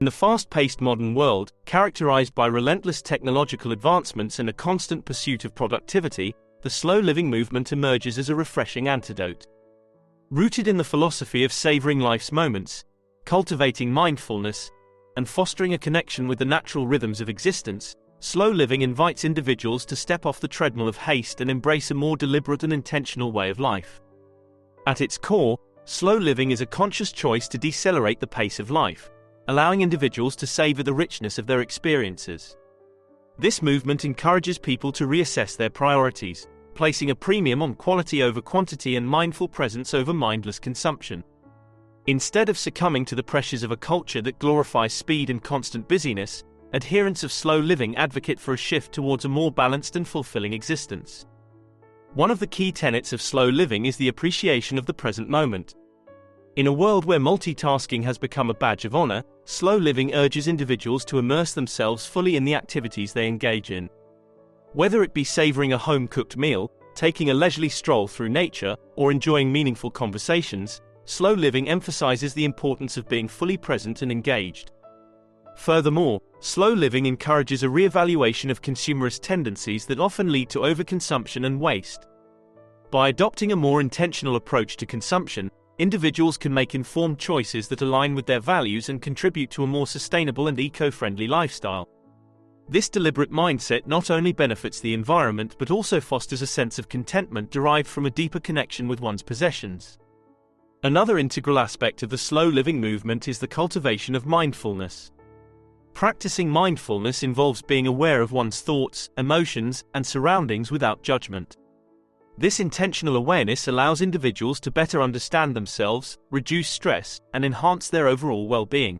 In the fast-paced modern world, characterized by relentless technological advancements and a constant pursuit of productivity, the slow living movement emerges as a refreshing antidote. Rooted in the philosophy of savoring life's moments, cultivating mindfulness, and fostering a connection with the natural rhythms of existence, slow living invites individuals to step off the treadmill of haste and embrace a more deliberate and intentional way of life. At its core, slow living is a conscious choice to decelerate the pace of life, allowing individuals to savor the richness of their experiences. This movement encourages people to reassess their priorities, placing a premium on quality over quantity and mindful presence over mindless consumption. Instead of succumbing to the pressures of a culture that glorifies speed and constant busyness, adherents of slow living advocate for a shift towards a more balanced and fulfilling existence. One of the key tenets of slow living is the appreciation of the present moment. In a world where multitasking has become a badge of honor, slow living urges individuals to immerse themselves fully in the activities they engage in. Whether it be savoring a home-cooked meal, taking a leisurely stroll through nature, or enjoying meaningful conversations, slow living emphasizes the importance of being fully present and engaged. Furthermore, slow living encourages a re-evaluation of consumerist tendencies that often lead to overconsumption and waste. By adopting a more intentional approach to consumption, individuals can make informed choices that align with their values and contribute to a more sustainable and eco-friendly lifestyle. This deliberate mindset not only benefits the environment but also fosters a sense of contentment derived from a deeper connection with one's possessions. Another integral aspect of the slow living movement is the cultivation of mindfulness. Practicing mindfulness involves being aware of one's thoughts, emotions, and surroundings without judgment. This intentional awareness allows individuals to better understand themselves, reduce stress, and enhance their overall well-being.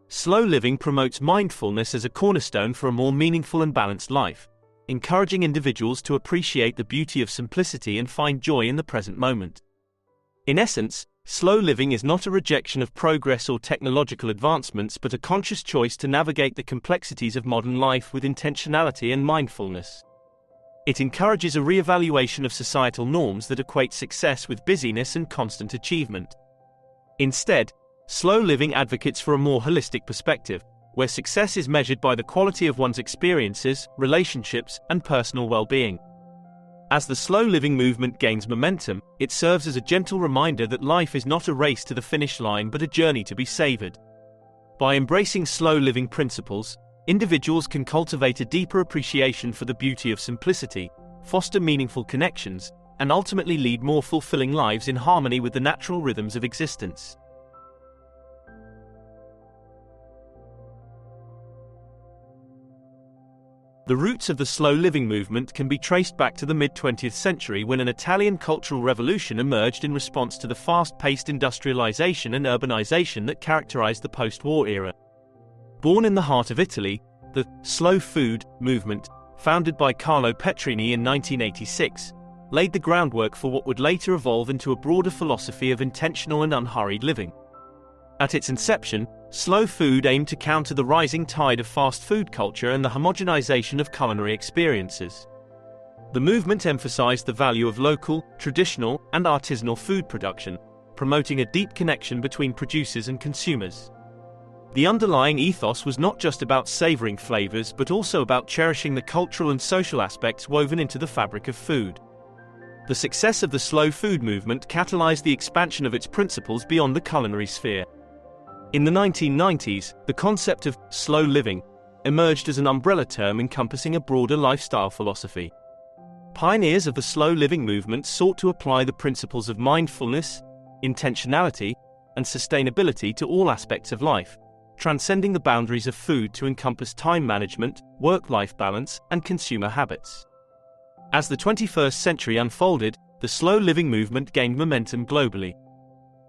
Slow living promotes mindfulness as a cornerstone for a more meaningful and balanced life, encouraging individuals to appreciate the beauty of simplicity and find joy in the present moment. In essence, slow living is not a rejection of progress or technological advancements but a conscious choice to navigate the complexities of modern life with intentionality and mindfulness. It encourages a re-evaluation of societal norms that equate success with busyness and constant achievement. Instead, slow living advocates for a more holistic perspective, where success is measured by the quality of one's experiences, relationships, and personal well-being. As the slow living movement gains momentum, it serves as a gentle reminder that life is not a race to the finish line but a journey to be savored. By embracing slow living principles, individuals can cultivate a deeper appreciation for the beauty of simplicity, foster meaningful connections, and ultimately lead more fulfilling lives in harmony with the natural rhythms of existence. The roots of the slow living movement can be traced back to the mid-20th century when an Italian cultural revolution emerged in response to the fast-paced industrialization and urbanization that characterized the post-war era. Born in the heart of Italy, the slow food movement, founded by Carlo Petrini in 1986, laid the groundwork for what would later evolve into a broader philosophy of intentional and unhurried living. At its inception, slow food aimed to counter the rising tide of fast food culture and the homogenization of culinary experiences. The movement emphasized the value of local, traditional, and artisanal food production, promoting a deep connection between producers and consumers. The underlying ethos was not just about savoring flavors but also about cherishing the cultural and social aspects woven into the fabric of food. The success of the slow food movement catalyzed the expansion of its principles beyond the culinary sphere. In the 1990s, the concept of slow living emerged as an umbrella term encompassing a broader lifestyle philosophy. Pioneers of the slow living movement sought to apply the principles of mindfulness, intentionality, and sustainability to all aspects of life, transcending the boundaries of food to encompass time management, work-life balance, and consumer habits. As the 21st century unfolded, the slow living movement gained momentum globally.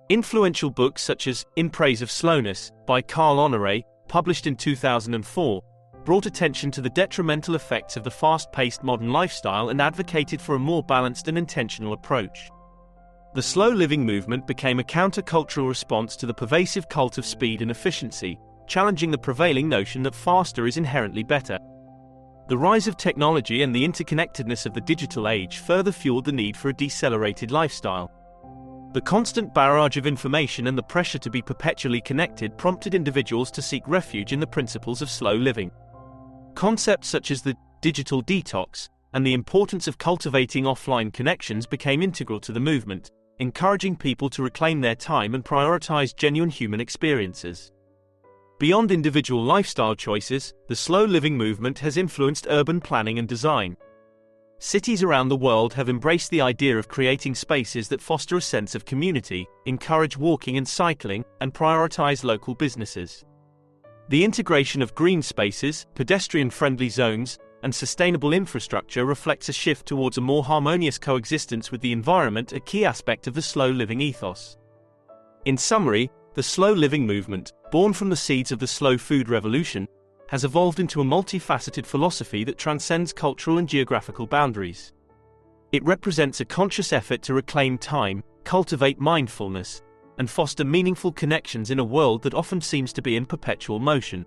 Influential books such as In Praise of Slowness, by Carl Honoré, published in 2004, brought attention to the detrimental effects of the fast-paced modern lifestyle and advocated for a more balanced and intentional approach. The slow living movement became a counter-cultural response to the pervasive cult of speed and efficiency, challenging the prevailing notion that faster is inherently better. The rise of technology and the interconnectedness of the digital age further fueled the need for a decelerated lifestyle. The constant barrage of information and the pressure to be perpetually connected prompted individuals to seek refuge in the principles of slow living. Concepts such as the digital detox and the importance of cultivating offline connections became integral to the movement, encouraging people to reclaim their time and prioritize genuine human experiences. Beyond individual lifestyle choices, the slow living movement has influenced urban planning and design. Cities around the world have embraced the idea of creating spaces that foster a sense of community, encourage walking and cycling, and prioritize local businesses. The integration of green spaces, pedestrian-friendly zones, and sustainable infrastructure reflects a shift towards a more harmonious coexistence with the environment, a key aspect of the slow living ethos. In summary, the slow living movement, born from the seeds of the slow food revolution, has evolved into a multifaceted philosophy that transcends cultural and geographical boundaries. It represents a conscious effort to reclaim time, cultivate mindfulness, and foster meaningful connections in a world that often seems to be in perpetual motion.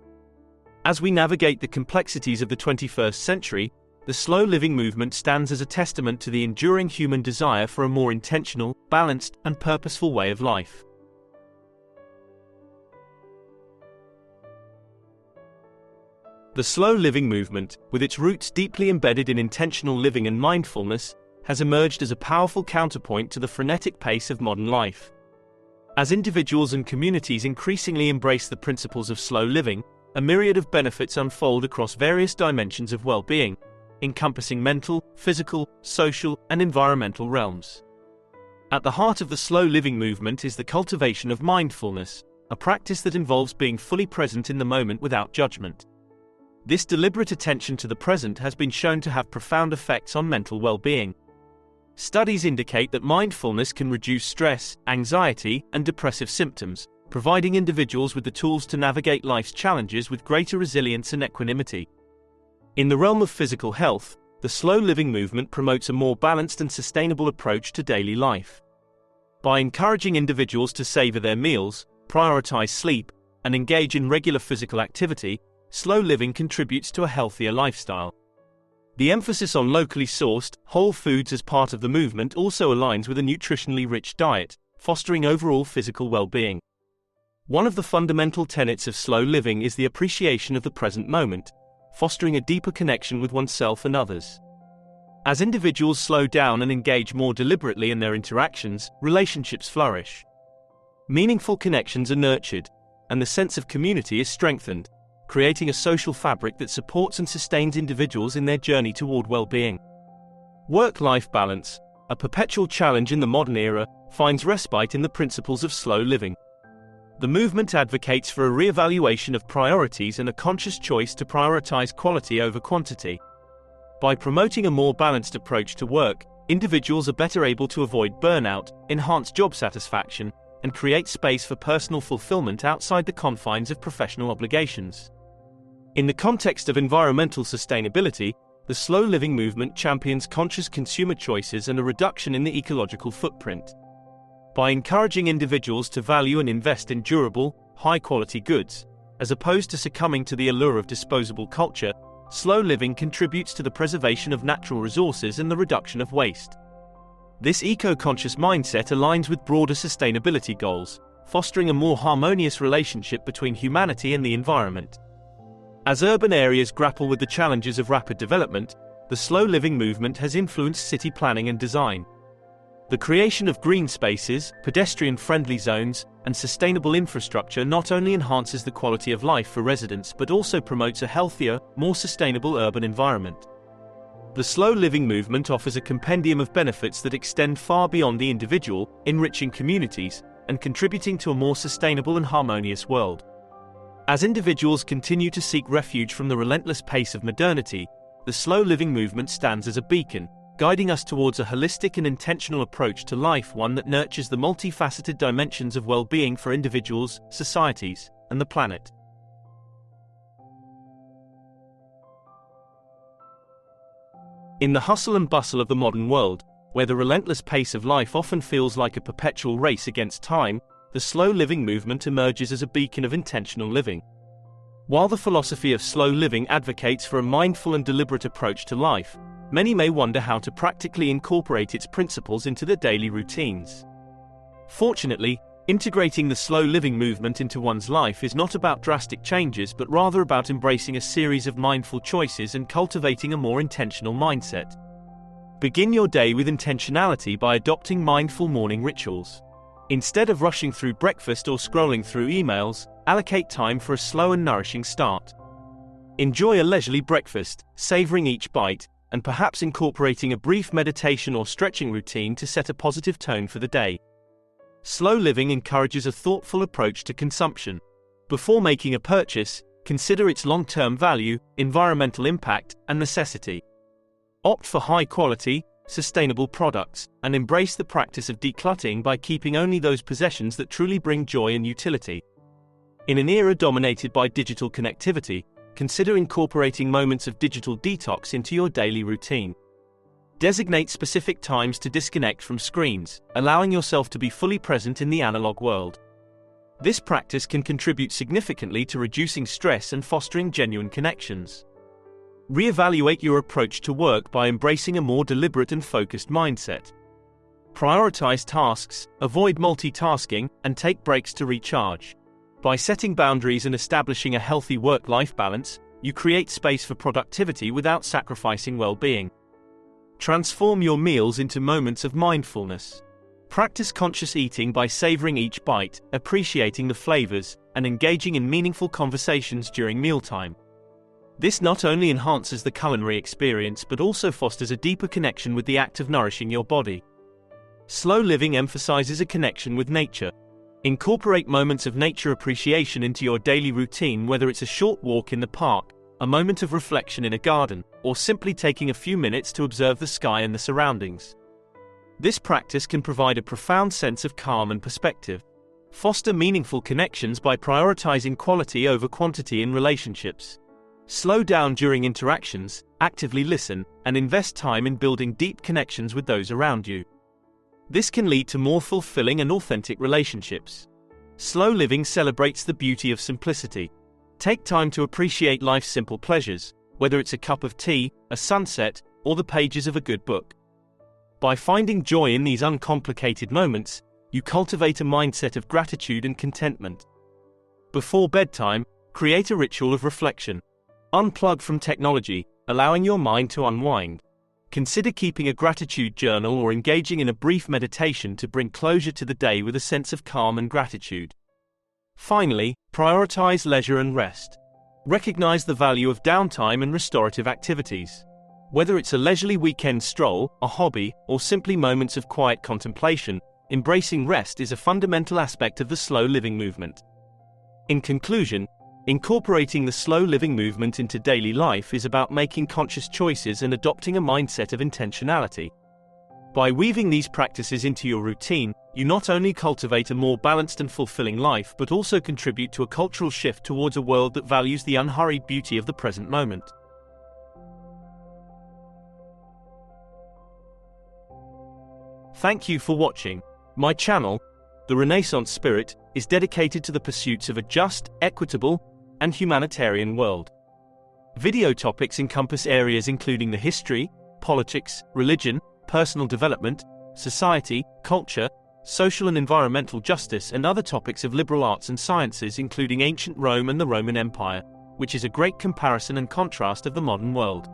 As we navigate the complexities of the 21st century, the slow living movement stands as a testament to the enduring human desire for a more intentional, balanced, and purposeful way of life. The slow living movement, with its roots deeply embedded in intentional living and mindfulness, has emerged as a powerful counterpoint to the frenetic pace of modern life. As individuals and communities increasingly embrace the principles of slow living, a myriad of benefits unfold across various dimensions of well-being, encompassing mental, physical, social, and environmental realms. At the heart of the slow living movement is the cultivation of mindfulness, a practice that involves being fully present in the moment without judgment. This deliberate attention to the present has been shown to have profound effects on mental well-being. Studies indicate that mindfulness can reduce stress, anxiety, and depressive symptoms, providing individuals with the tools to navigate life's challenges with greater resilience and equanimity. In the realm of physical health, the slow living movement promotes a more balanced and sustainable approach to daily life. By encouraging individuals to savor their meals, prioritize sleep, and engage in regular physical activity, slow living contributes to a healthier lifestyle. The emphasis on locally sourced, whole foods as part of the movement also aligns with a nutritionally rich diet, fostering overall physical well-being. One of the fundamental tenets of slow living is the appreciation of the present moment, fostering a deeper connection with oneself and others. As individuals slow down and engage more deliberately in their interactions, relationships flourish. Meaningful connections are nurtured, and the sense of community is strengthened, creating a social fabric that supports and sustains individuals in their journey toward well-being. Work-life balance, a perpetual challenge in the modern era, finds respite in the principles of slow living. The movement advocates for a re-evaluation of priorities and a conscious choice to prioritize quality over quantity. By promoting a more balanced approach to work, individuals are better able to avoid burnout, enhance job satisfaction, and create space for personal fulfillment outside the confines of professional obligations. In the context of environmental sustainability, the slow living movement champions conscious consumer choices and a reduction in the ecological footprint. By encouraging individuals to value and invest in durable, high-quality goods, as opposed to succumbing to the allure of disposable culture, slow living contributes to the preservation of natural resources and the reduction of waste. This eco-conscious mindset aligns with broader sustainability goals, fostering a more harmonious relationship between humanity and the environment. As urban areas grapple with the challenges of rapid development, the slow living movement has influenced city planning and design. The creation of green spaces, pedestrian-friendly zones, and sustainable infrastructure not only enhances the quality of life for residents but also promotes a healthier, more sustainable urban environment. The slow living movement offers a compendium of benefits that extend far beyond the individual, enriching communities, and contributing to a more sustainable and harmonious world. As individuals continue to seek refuge from the relentless pace of modernity, the slow living movement stands as a beacon, guiding us towards a holistic and intentional approach to life, one that nurtures the multifaceted dimensions of well-being for individuals, societies, and the planet. In the hustle and bustle of the modern world, where the relentless pace of life often feels like a perpetual race against time, the slow living movement emerges as a beacon of intentional living. While the philosophy of slow living advocates for a mindful and deliberate approach to life, many may wonder how to practically incorporate its principles into their daily routines. Fortunately, integrating the slow living movement into one's life is not about drastic changes but rather about embracing a series of mindful choices and cultivating a more intentional mindset. Begin your day with intentionality by adopting mindful morning rituals. Instead of rushing through breakfast or scrolling through emails, allocate time for a slow and nourishing start. Enjoy a leisurely breakfast, savoring each bite, and perhaps incorporating a brief meditation or stretching routine to set a positive tone for the day. Slow living encourages a thoughtful approach to consumption. Before making a purchase, consider its long-term value, environmental impact, and necessity. Opt for high-quality, sustainable products, and embrace the practice of decluttering by keeping only those possessions that truly bring joy and utility. In an era dominated by digital connectivity, consider incorporating moments of digital detox into your daily routine. Designate specific times to disconnect from screens, allowing yourself to be fully present in the analog world. This practice can contribute significantly to reducing stress and fostering genuine connections. Reevaluate your approach to work by embracing a more deliberate and focused mindset. Prioritize tasks, avoid multitasking, and take breaks to recharge. By setting boundaries and establishing a healthy work-life balance, you create space for productivity without sacrificing well-being. Transform your meals into moments of mindfulness. Practice conscious eating by savoring each bite, appreciating the flavors, and engaging in meaningful conversations during mealtime. This not only enhances the culinary experience but also fosters a deeper connection with the act of nourishing your body. Slow living emphasizes a connection with nature. Incorporate moments of nature appreciation into your daily routine, whether it's a short walk in the park, a moment of reflection in a garden, or simply taking a few minutes to observe the sky and the surroundings. This practice can provide a profound sense of calm and perspective. Foster meaningful connections by prioritizing quality over quantity in relationships. Slow down during interactions, actively listen, and invest time in building deep connections with those around you. This can lead to more fulfilling and authentic relationships. Slow living celebrates the beauty of simplicity. Take time to appreciate life's simple pleasures, whether it's a cup of tea, a sunset, or the pages of a good book. By finding joy in these uncomplicated moments, you cultivate a mindset of gratitude and contentment. Before bedtime, create a ritual of reflection. Unplug from technology, allowing your mind to unwind. Consider keeping a gratitude journal or engaging in a brief meditation to bring closure to the day with a sense of calm and gratitude. Finally, prioritize leisure and rest. Recognize the value of downtime and restorative activities. Whether it's a leisurely weekend stroll, a hobby, or simply moments of quiet contemplation, embracing rest is a fundamental aspect of the slow living movement. In conclusion, incorporating the slow living movement into daily life is about making conscious choices and adopting a mindset of intentionality. By weaving these practices into your routine, you not only cultivate a more balanced and fulfilling life but also contribute to a cultural shift towards a world that values the unhurried beauty of the present moment. Thank you for watching. My channel, The Renaissance Spirit, is dedicated to the pursuits of a just, equitable, and humanitarian world. Video topics encompass areas including the history, politics, religion, personal development, society, culture, social and environmental justice, and other topics of liberal arts and sciences including ancient Rome and the Roman Empire, which is a great comparison and contrast of the modern world.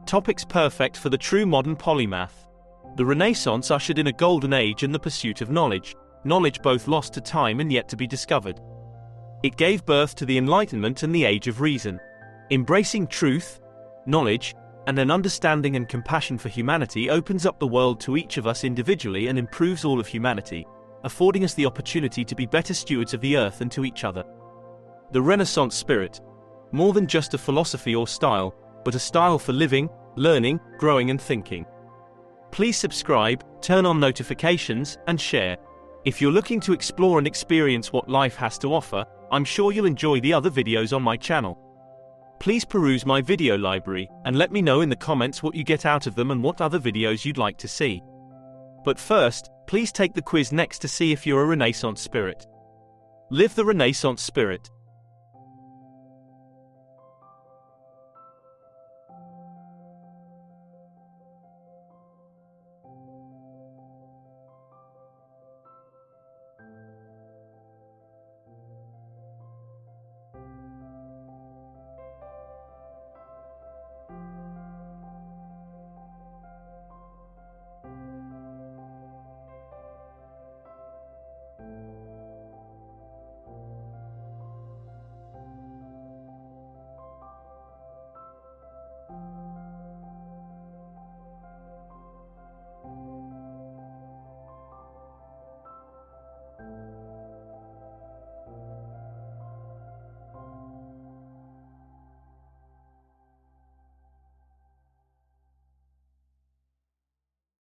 Topics perfect for the true modern polymath. The Renaissance ushered in a golden age in the pursuit of knowledge both lost to time and yet to be discovered. It gave birth to the Enlightenment and the Age of Reason. Embracing truth, knowledge, and an understanding and compassion for humanity opens up the world to each of us individually and improves all of humanity, affording us the opportunity to be better stewards of the earth and to each other. The Renaissance spirit, more than just a philosophy or style, but a style for living, learning, growing and thinking. Please subscribe, turn on notifications, and share. If you're looking to explore and experience what life has to offer, I'm sure you'll enjoy the other videos on my channel. Please peruse my video library, and let me know in the comments what you get out of them and what other videos you'd like to see. But first, please take the quiz next to see if you're a Renaissance spirit. Live the Renaissance spirit.